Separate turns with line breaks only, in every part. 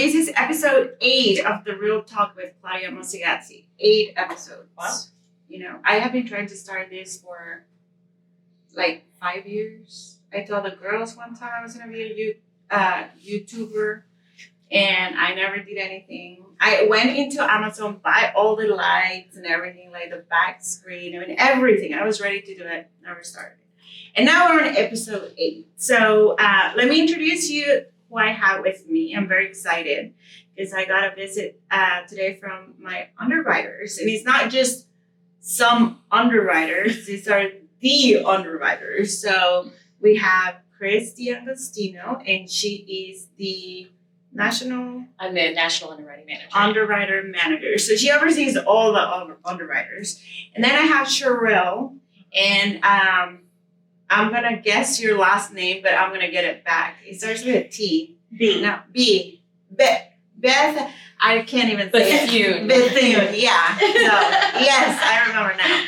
this is episode 8 of the Real Talk with Claudia Mostaghasi. 8 episodes.
Wow.
You know, I have been trying to start this for like 5 years. I told the girls one time I was going to be a YouTuber, and I never did anything. I went into Amazon, buy all the lights and everything, like the back screen, I mean, everything. I was ready to do it, never started. And now we're on episode 8. So let me introduce you who I have with me. I'm very excited because I got a visit today from my underwriters. And it's not just some underwriters, these are the underwriters. So we have Kris D'Augostino, and she is
I'm the National Underwriting Manager.
Underwriter manager. So she oversees all the underwriters. And then I have Sherrell, and I'm going to guess your last name, but I'm going to get it back. It starts with a T.
B.
No, B. Beth, I can't even say
Bethune.
it. Bethune, yeah. So, yes, I remember now.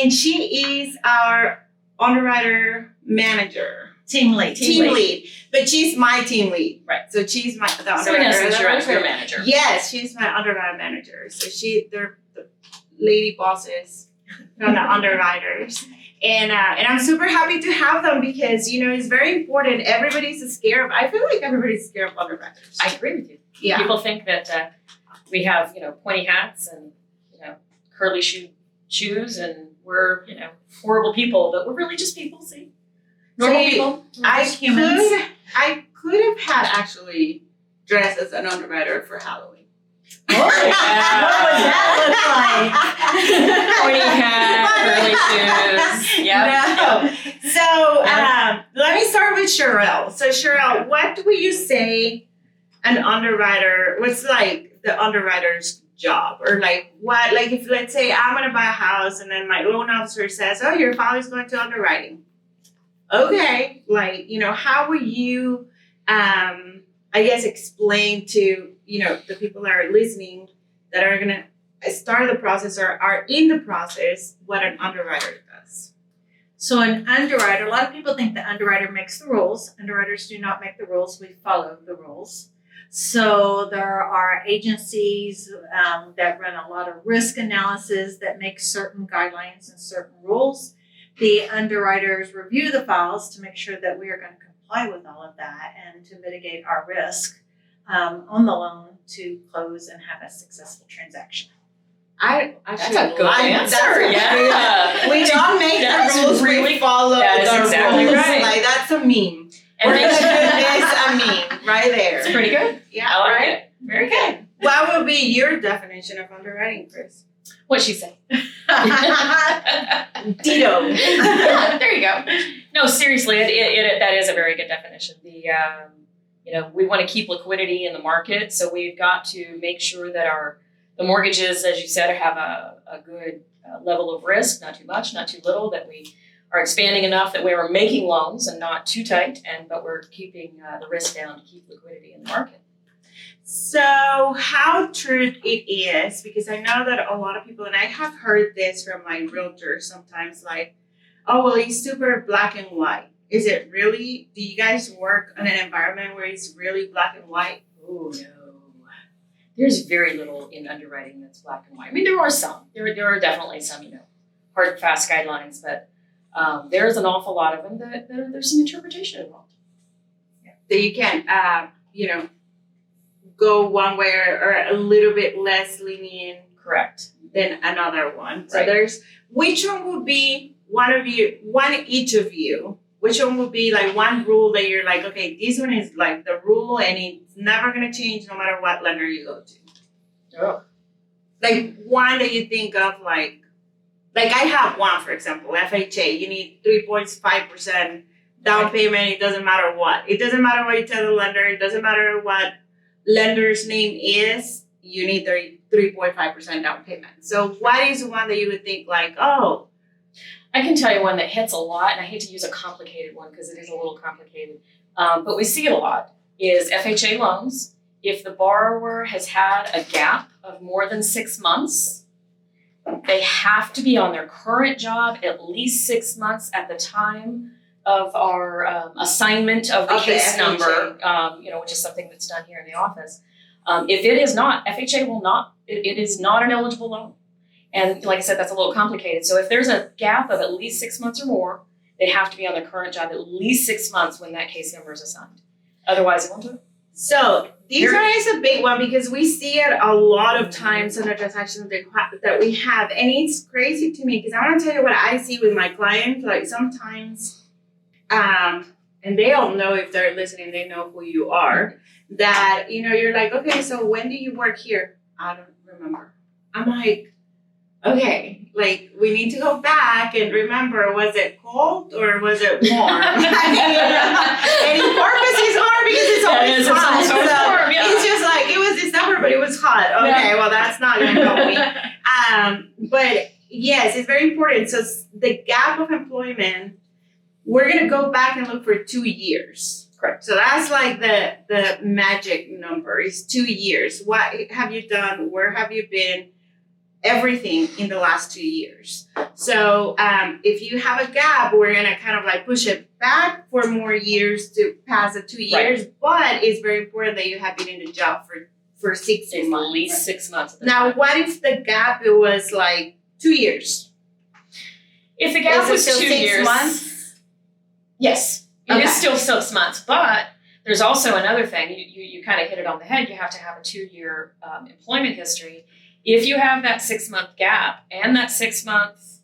And she is our underwriter manager.
Team lead.
Team lead. But she's my team lead.
Right.
So she's the
So in essence,
underwriter.
you're your manager.
Yes, she's my underwriter manager. So they're the lady bosses from the underwriters. And I'm super happy to have them because, you know, it's very important. Everybody's scared I feel like everybody's scared of underwriters.
I agree with you.
Yeah.
People think that we have, pointy hats and, curly shoes and we're, horrible people, but we're really just people, see? Normal people.
I could have had actually dressed as an underwriter for Halloween.
Oh, what would that
Pointy hat, curly shoes. Yep.
No. So let me start with Sherrell. So Sherrell, what would you say an underwriter, what's like the underwriter's job? Or like what, like if let's say I'm going to buy a house and then my loan officer says, oh, your file is going to underwriting. Okay, like, how would you, I guess, explain to, the people that are listening that are going to start the process or are in the process what an underwriter does?
So an underwriter, a lot of people think the underwriter makes the rules. Underwriters do not make the rules. We follow the rules. So there are agencies that run a lot of risk analysis that make certain guidelines and certain rules. The underwriters review the files to make sure that we are going to comply with all of that and to mitigate our risk on the loan to close and have a successful transaction.
That's a good answer.
Yeah. We don't make the rules, we follow the rules.
Right.
Like, that's a meme.
And
It's a meme right there.
It's pretty good.
Yeah,
I like
right?
it. Very good.
What would be your definition of underwriting, Kris?
What'd she say?
Ditto.
There you go. No, seriously, it that is a very good definition. We want to keep liquidity in the market, so we've got to make sure that the mortgages, as you said, have a good level of risk, not too much, not too little, that we are expanding enough that we are making loans and not too tight, but we're keeping the risk down to keep liquidity in the market.
So how true it is, because I know that a lot of people, and I have heard this from my realtors sometimes, like, oh, well, it's super black and white. Is it really? Do you guys work in an environment where it's really black and white?
Oh, no. There's very little in underwriting that's black and white. I mean, there are some. There are definitely some, hard and fast guidelines, but there's an awful lot of them that there's some interpretation involved.
Yeah. That you can't, go one way or a little bit less lenient.
Correct.
Than another one. So
right.
There's, which one would be each of you, which one would be like one rule that you're like, okay, this one is like the rule and it's never going to change no matter what lender you go to.
Oh.
Like one that you think of like I have one, for example, FHA, you need 3.5% down payment. It doesn't matter what. It doesn't matter what you tell the lender. It doesn't matter what lender's name is. You need 3.5% down payment. So what is the one that you would think like, oh?
I can tell you one that hits a lot, and I hate to use a complicated one because it is a little complicated, but we see it a lot, is FHA loans. If the borrower has had a gap of more than 6 months, they have to be on their current job at least 6 months at the time of our assignment of the case number, which is something that's done here in the office. If it is not, FHA will not, it is not an eligible loan. And like I said, that's a little complicated. So if there's a gap of at least 6 months or more, they have to be on their current job at least 6 months when that case number is assigned. Otherwise, it won't do it.
So these is a big one because we see it a lot of times in the transactions that we have. And it's crazy to me because I want to tell you what I see with my clients. Like sometimes, and they all know if they're listening, they know who you are, that, you're like, okay, so when do you work here? I don't remember. I'm like, okay, like we need to go back and remember, was it cold or was it warm? And in Corpus it's warm because it's always hot.
It's always warm, yeah.
It's just like, it was December, but it was hot. Okay, well that's not going to help me. But yes, it's very important. So the gap of employment, we're going to go back and look for 2 years.
Correct.
So that's like the magic number is 2 years. What have you done? Where have you been? Everything in the last 2 years. So if you have a gap, we're going to kind of like push it back for more years to pass the 2 years. Right. But it's very important that you have been in the job for 6 months.
At least 6 months.
Now, what if the gap, it was like 2 years?
If the gap was
still
2
6
years.
months?
Yes. It is still 6 months. But there's also another thing. You kind of hit it on the head. You have to have a 2-year employment history. If you have that 6 month gap and that 6 months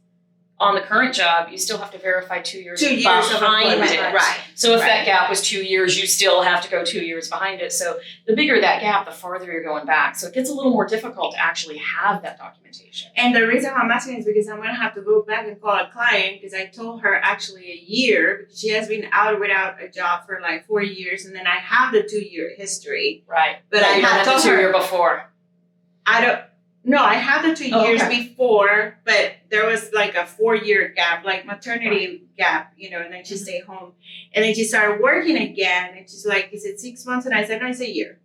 on the current job, you still have to verify 2 years, behind it.
Right.
So if that gap was 2 years, you still have to go 2 years behind it. So the bigger that gap, the farther you're going back. So it gets a little more difficult to actually have that documentation.
And the reason why I'm asking is because I'm going to have to go back and call a client because I told her actually a year because she has been out without a job for like 4 years. And then I have the 2-year history.
Right.
But I
had
told
the 2
her
year before.
No, I had the 2 years
okay.
before, but there was like a 4-year gap, like maternity gap, and then she stayed home. And then she started working again, and she's like, is it 6 months? And I said, no, it's a year.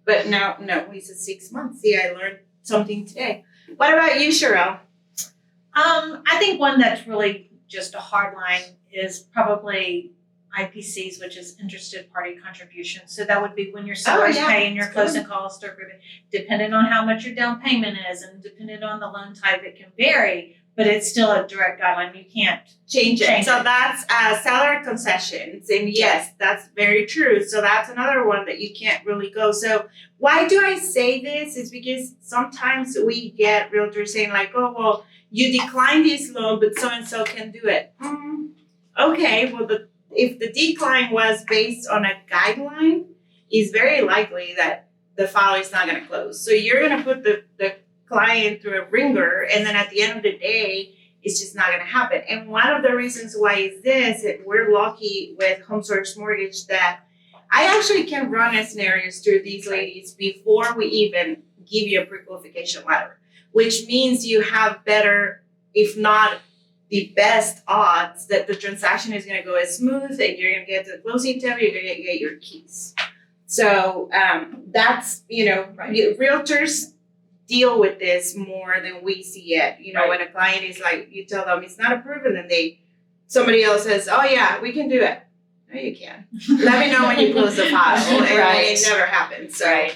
But no, he said 6 months. See, I learned something today. What about you, Sherrell?
I think one that's really just a hard line is probably IPCs, which is interested party contributions. So that would be when your seller's paying your closing costs, or depending on how much your down payment is and depending on the loan type, it can vary, but it's still a direct guideline. You can't
change it. So that's seller concessions. And yes, that's very true. So that's another one that you can't really go. So why do I say this? Is because sometimes we get realtors saying like, oh, well, you declined this loan, but so-and-so can do it. Okay, well, if the decline was based on a guideline, it's very likely that the file is not going to close. So you're going to put the client through a ringer, and then at the end of the day, it's just not going to happen. And one of the reasons why is this, we're lucky with Home Source Mortgage that I actually can run scenarios through these ladies before we even give you a pre-qualification letter, which means you have better, if not the best odds that the transaction is going to go as smooth and you're going to get to the closing table, you're going to get your keys. So that's, realtors deal with this more than we see it. When a client is like, you tell them it's not approved, and then somebody else says, oh yeah, we can do it. No, you can. Let me know when you close the file. And it never happens. So,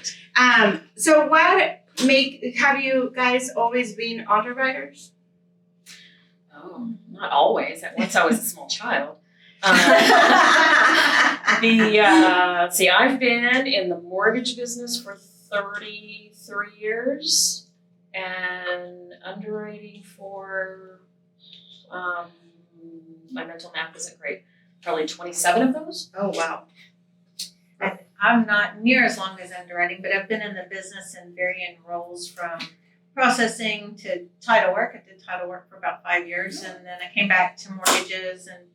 so have you guys always been underwriters?
Oh, not always. Once I was a small child. See, I've been in the mortgage business for 33 years and underwriting for, my mental math isn't great, probably 27 of those.
Oh, wow.
I'm not near as long as underwriting, but I've been in the business in varying roles from processing to title work. I did title work for about 5 years, and then I came back to mortgages and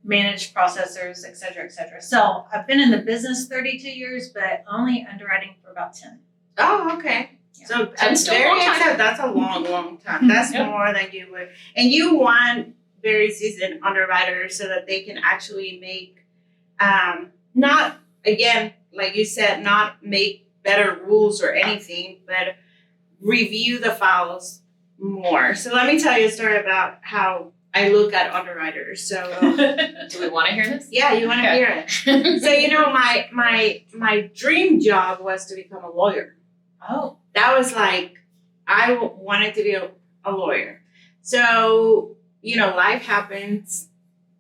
managed processors, et cetera, et cetera. So I've been in the business 32 years, but only underwriting for about 10.
Oh, okay.
Yeah.
So that's a long time. That's more than you would. And you want very seasoned underwriters so that they can actually make, not, again, like you said, not make better rules or anything, but review the files more. So let me tell you a story about how I look at underwriters. So
do we want to hear this?
Yeah, you want to hear it. So my dream job was to become a lawyer.
Oh.
That was like, I wanted to be a lawyer. So, life happens.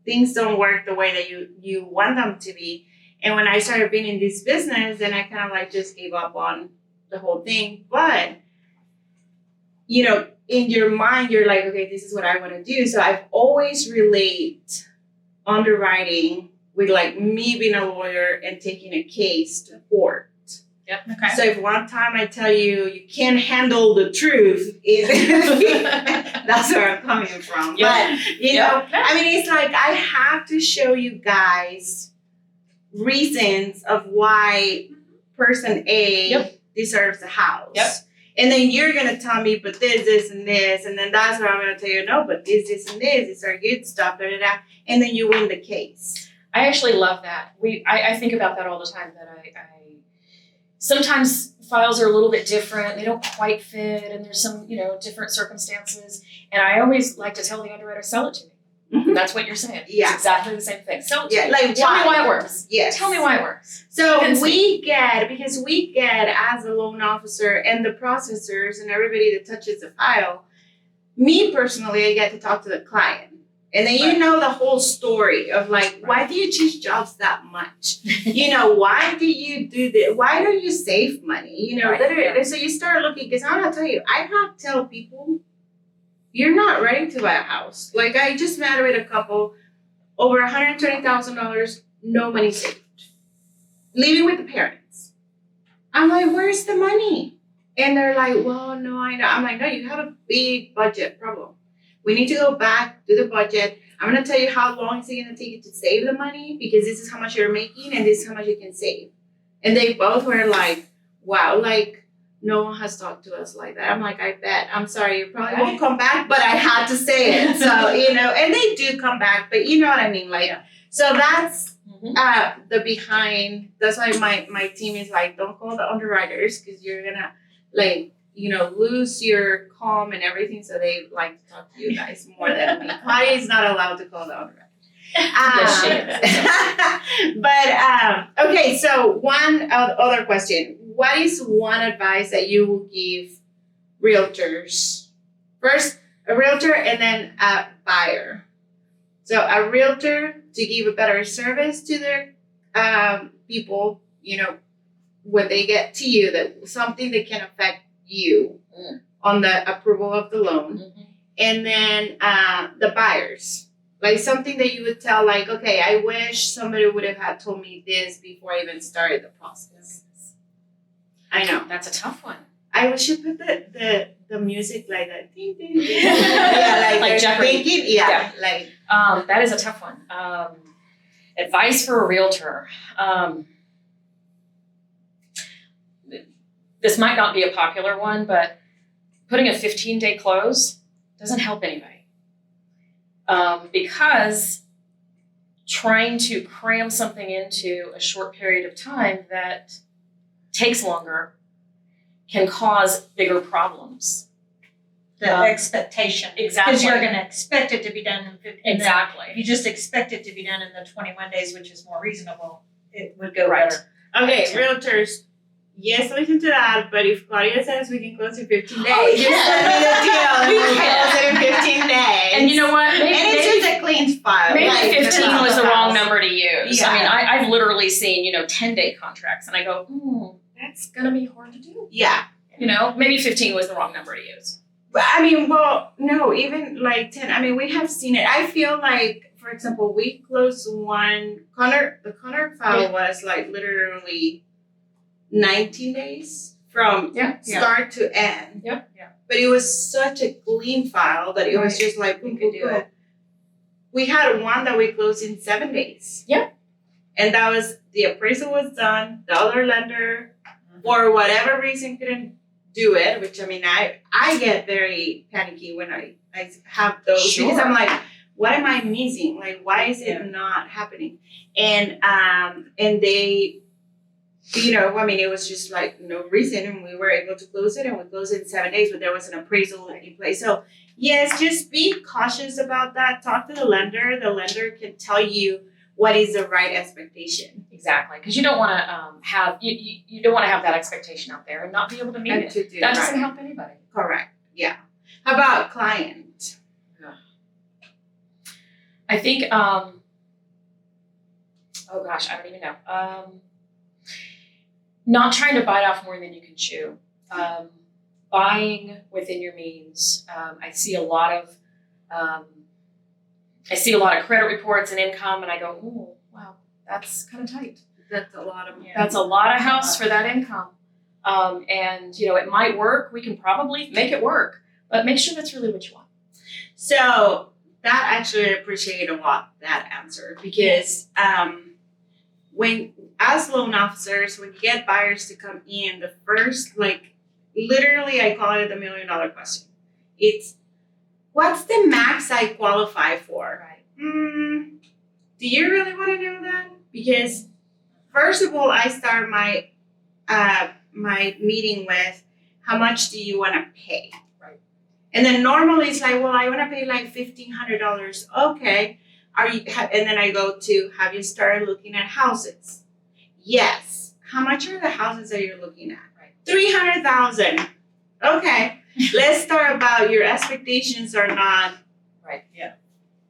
Things don't work the way that you want them to be. And when I started being in this business, then I kind of like just gave up on the whole thing. But, in your mind, you're like, okay, this is what I want to do. So I've always relate underwriting with like me being a lawyer and taking a case to court.
Yep.
Okay.
So if one time I tell you can't handle the truth, that's where I'm coming from.
Yep.
But, it's like I have to show you guys reasons of why person A deserves a house.
Yep.
And then you're going to tell me, but this, and this. And then that's where I'm going to tell you, no, but this, and this. These are good stuff. Da, da, da. And then you win the case.
I actually love that. I think about that all the time, that I sometimes files are a little bit different. They don't quite fit, and there's some, different circumstances. And I always like to tell the underwriter, sell it to me.
Mm-hmm.
That's what you're saying.
Yeah.
It's exactly the same thing. Sell it to me.
Like
Tell me why it works.
Yes.
Tell me why it works.
So we get as a loan officer and the processors and everybody that touches the file, me personally, I get to talk to the client. And then you know the whole story of like, why do you choose jobs that much? Why do you do this? Why don't you save money? So you start looking, because I'm going to tell you, I have to tell people, you're not ready to buy a house. Like I just married a couple, over $120,000, no money saved. Living with the parents. I'm like, where's the money? And they're like, well, no, I know. I'm like, no, you have a big budget problem. We need to go back, do the budget. I'm going to tell you how long it's going to take you to save the money, because this is how much you're making and this is how much you can save. And they both were like, wow, like no one has talked to us like that. I'm like, I bet. I'm sorry, you probably won't come back, but I had to say it. So, and they do come back, but you know what I mean? Like, so that's the behind. That's why my team is like, don't call the underwriters, because you're going to like, lose your calm and everything. So they like to talk to you guys more than me. Claudia is not allowed to call the underwriter.
Yes, she is.
But, okay, so one other question. What is one advice that you will give realtors? First, a realtor and then a buyer. So a realtor to give a better service to their people, when they get to you, that something that can affect you on the approval of the loan. Mm-hmm. And then the buyers, like something that you would tell, like, okay, I wish somebody would have had told me this before I even started the process. I know.
That's a tough one.
I wish you put the music like that. Ding, ding, ding. Yeah,
like Jeopardy.
Thinking, like.
That is a tough one. Advice for a realtor. This might not be a popular one, but putting a 15-day close doesn't help anybody. Because trying to cram something into a short period of time that takes longer can cause bigger problems.
The expectation.
Exactly.
Because you're going to expect it to be done in 15
Exactly.
If you just expect it to be done in the 21 days, which is more reasonable, it would go
Right.
better.
Okay, realtors. Yes, listen to that, but if Claudia says we can close in 15 days,
we
just
can.
send me the deal and we'll close it in 15 days.
And you know what?
And it's just a clean file.
Maybe
like,
15 was the wrong number to use.
Yeah.
I mean, I've literally seen, 10-day contracts, and I go, that's going to be hard to do.
Yeah.
Maybe 15 was the wrong number to use.
But I mean, well, no, even like 10. I mean, we have seen it. I feel like, for example, we closed the Connor file was like literally 19 days from start to end.
Yeah.
But it was such a clean file that it was just like, we could do it. We had one that we closed in 7 days.
Yeah.
And that was, the appraisal was done, the other lender, for whatever reason, couldn't do it, which I mean, I get very panicky when I have those.
Sure.
Because I'm like, what am I missing? Like, why is it not happening? And they, I mean, it was just like no reason, and we were able to close it, and we closed it in 7 days, but there was an appraisal in place. So yes, just be cautious about that. Talk to the lender. The lender can tell you what is the right expectation.
Exactly, because you don't want to have you don't want to have that expectation out there and not be able to meet
And
it.
to do
That
right.
doesn't help anybody.
Correct. Yeah. How about client?
I think. Oh gosh, I don't even know. Not trying to bite off more than you can chew. Buying within your means. I see a lot of credit reports and income, and I go, "Oh, wow, that's kind of tight.
That's a lot of.
That's a lot of house for that income." And it might work. We can probably make it work, but make sure that's really what you want.
So that actually I appreciate a lot that answer because when as loan officers, when you get buyers to come in, the first literally I call it the $1 million question. It's what's the max I qualify for?
Right.
Do you really want to know that? Because first of all, I start my my meeting with how much do you want to pay?
Right.
And then normally it's like, well, I want to pay like $1,500. Okay. And then I go to, have you started looking at houses? Yes. How much are the houses that you're looking at?
Right.
300,000. Okay. Let's start about your expectations are not
Right. Yeah.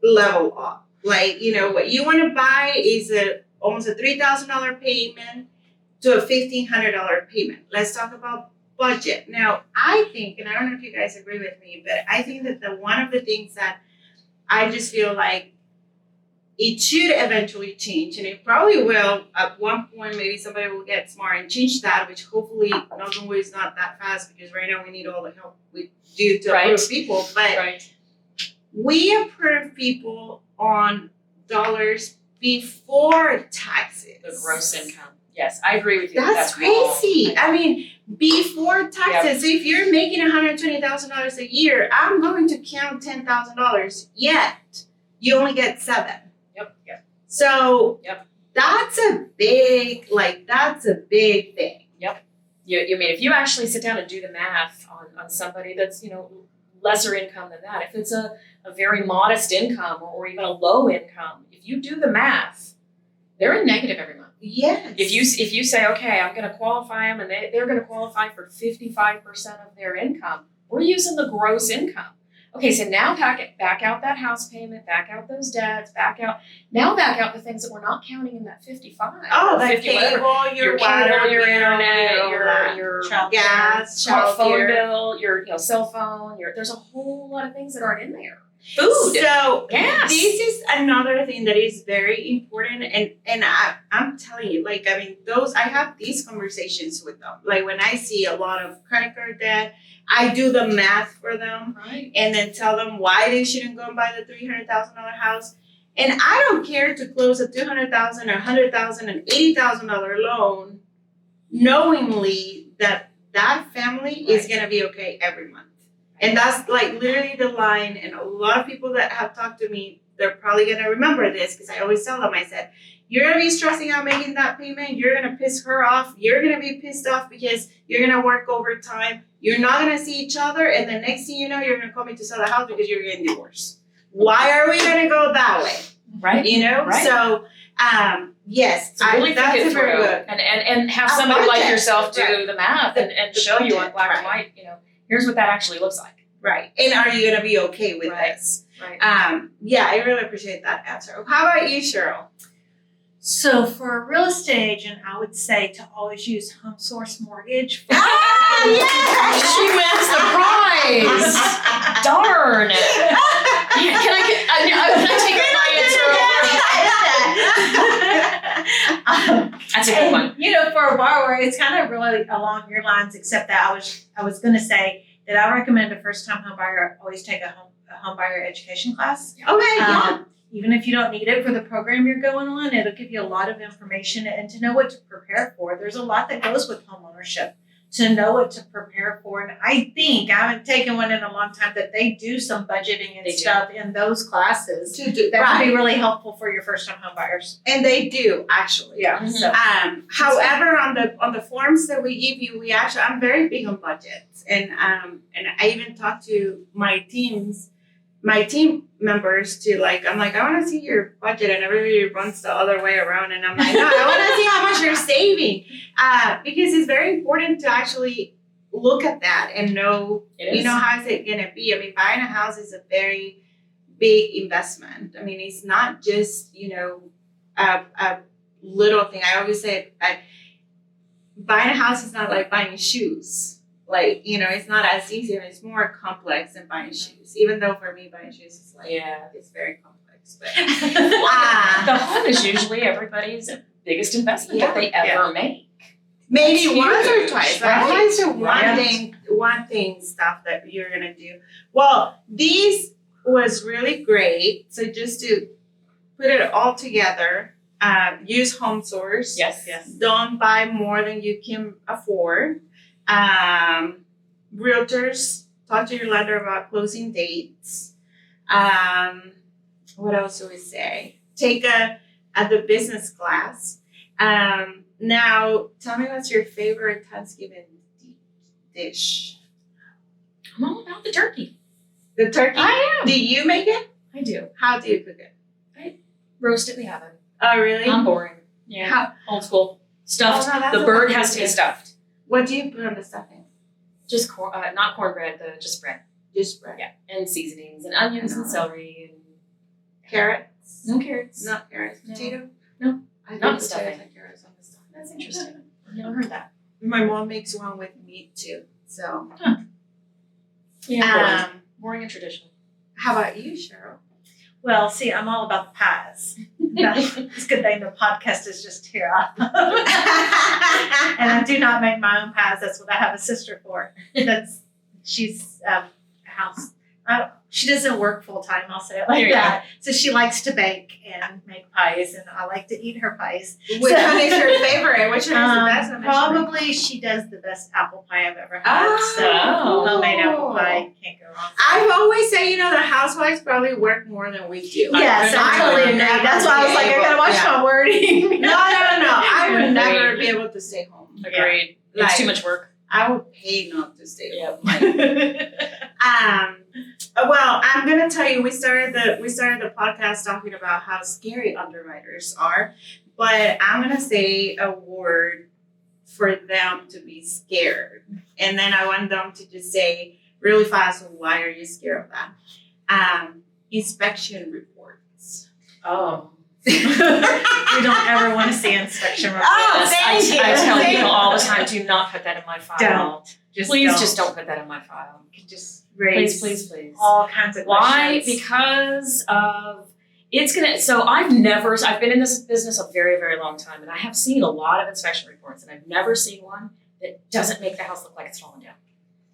level up. What you want to buy is almost a $3,000 payment to a $1,500 payment. Let's talk about budget. Now, I think, and I don't know if you guys agree with me, but I think that one of the things that I just feel like it should eventually change, and it probably will at one point. Maybe somebody will get smart and change that, which hopefully, knock on wood, is not that fast because right now we need all the help we do to approve people. But we approve people on dollars before taxes.
The gross income. Yes, I agree with you.
That's crazy. I mean, before taxes, if you're making $120,000 a year, I'm going to count $10,000. Yet you only get $7,000.
Yep.
So that's a big thing.
Yep. You mean if you actually sit down and do the math on somebody that's lesser income than that, if it's a very modest income or even a low income, if you do the math, they're in negative every month.
Yes.
If you say, okay, I'm going to qualify them and they're going to qualify for 55% of their income, we're using the gross income. Okay, so now back out that house payment, back out those debts, back out the things that we're not counting in that 55.
Oh,
the
like cable, your water,
your internet, your
gas,
phone bill, your cell phone. There's a whole lot of things that aren't in there. Food.
So
gas.
This is another thing that is very important, and I'm telling you, I have these conversations with them. Like when I see a lot of credit card debt, I do the math for them,
right,
and then tell them why they shouldn't go and buy the $300,000 house. And I don't care to close a $200,000 or $100,000 and $80,000 loan, knowingly that family is gonna be okay every month. And that's literally the line. And a lot of people that have talked to me, they're probably going to remember this because I always tell them, I said, you're going to be stressing out making that payment. You're going to piss her off. You're going to be pissed off because you're going to work overtime. You're not going to see each other. And the next thing you know, you're going to call me to sell the house because you're getting divorced. Why are we going to go that way?
Right.
Right. So, yes,
so really
that's
think it
very
through.
good.
And have somebody like yourself do the math and show you on black and white, here's what that actually looks like.
Right. And are you going to be okay with this?
Right.
I really appreciate that answer. How about you, Sherrell?
So for a real estate agent, I would say to always use Home Source Mortgage.
Yes!
She wins the prize. Darn. Can I take my answer? That's a good one.
For a borrower, it's kind of really along your lines, except that I was going to say that I recommend a first-time home buyer always take a home buyer education class.
Okay,
Even if you don't need it for the program you're going on, it'll give you a lot of information and to know what to prepare for. There's a lot that goes with home ownership to know what to prepare for. And I think, I haven't taken one in a long time, that they do some budgeting and stuff in those classes that can be really helpful for your first-time home buyers.
And they do, actually.
Yeah.
Mm-hmm.
So.
However, on the forms that we give you, I'm very big on budgets. And I even talk to my teams my team members to like, I'm like, I want to see your budget, and everybody runs the other way around, and I'm like, no, I want to see how much you're saving, because it's very important to actually look at that and know, how is it gonna be? I mean, buying a house is a very big investment. I mean, it's not just a little thing. I always say, buying a house is not like buying shoes. Like, it's not as easy, and it's more complex than buying shoes. Even though for me, buying shoes is like, it's very complex. But
the home is usually everybody's biggest investment that they ever make.
Maybe once or twice. Right? Twice or one thing stuff that you're gonna do. Well, these was really great. So just to put it all together, use home source.
Yes.
Don't buy more than you can afford. Realtors, talk to your lender about closing dates. What else do we say? Take the business class. Now, tell me what's your favorite Thanksgiving dish?
I'm all about the turkey.
The turkey?
I am.
Do you make it?
I do.
How do you cook it?
I roast it in the oven.
Oh, really?
I'm boring. Yeah. Old school. Stuffed. The bird has to be stuffed.
What do you put on the stuffing?
Just not cornbread, just bread.
Just bread.
Yeah. And seasonings and onions and celery and
carrots.
No carrots.
Not carrots. Potato?
No.
I
not stuffing.
And carrots on the stuffing.
That's interesting. I've never heard that.
My mom makes one with meat too. So.
Yeah. Boring and traditional.
How about you, Sherrell?
Well, see, I'm all about the pies. It's a good thing the podcast is just here. And I do not make my own pies. That's what I have a sister for. She's a house. She doesn't work full time. I'll say it like that. So she likes to bake and make pies, and I like to eat her pies.
Which one is your favorite? Which one is the best one?
Probably she does the best apple pie I've ever had. Homemade apple pie, can't go wrong.
I've always said, the housewives probably work more than we do.
Yes, I totally agree. That's why I was like, I gotta watch my wording.
No. I would never be able to stay home.
Agreed. It's too much work.
I would pay not to stay home. Well, I'm gonna tell you, we started the podcast talking about how scary underwriters are, but I'm gonna say a word for them to be scared, and then I want them to just say really fast, why are you scared of that? Inspection reports.
Oh. You don't ever want to see inspection reports.
I tell people all the time, do not put that in my file.
Don't.
Just don't put that in my file.
You can just raise
please.
all kinds of questions.
Why? Because of it's gonna. So I've been in this business a very, very long time, and I have seen a lot of inspection reports, and I've never seen one that doesn't make the house look like it's falling down.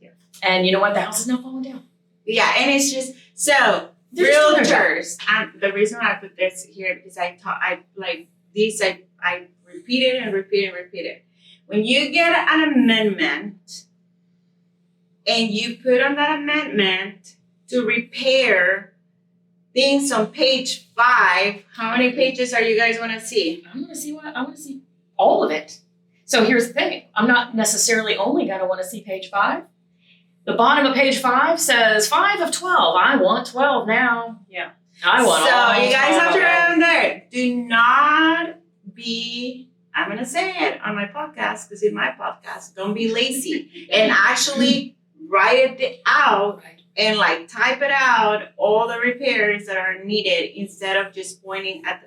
Yeah. And you know what? The house is not falling down.
Yeah, and it's just so. Realtors. The reason why I put this here because I repeat it and repeat it. When you get an amendment and you put on that amendment to repair things on page 5, how many pages are you guys want to see?
I want to see all of it. So here's the thing. I'm not necessarily only going to want to see page 5. The bottom of page 5 says 5 of 12. I want 12 now.
Yeah.
I want all.
So you guys have to remember, do not be, I'm going to say it on my podcast, because in my podcast, don't be lazy and actually write it out and type it out, all the repairs that are needed instead of just pointing at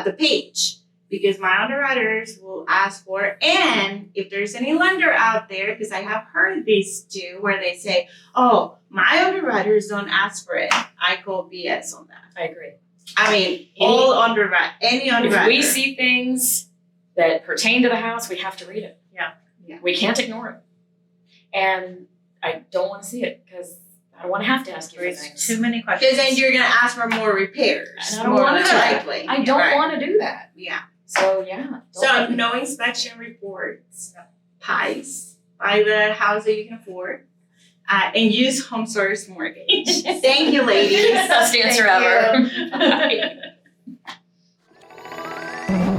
the page. Because my underwriters will ask for it. And if there's any lender out there, because I have heard these too, where they say, oh, my underwriters don't ask for it. I call BS on that.
I agree.
I mean, any underwriter.
If we see things that pertain to the house, we have to read it.
Yeah.
We can't ignore it. And I don't want to see it because I don't want to have to ask you for things.
Too many questions.
Because then you're going to ask for more repairs.
And I don't want to do that.
Likely.
I don't want to do that.
Yeah.
So, yeah.
So, no inspection reports, pies, buy the house that you can afford, and use Home Source Mortgage. Thank you, ladies.
Best answer ever.
You.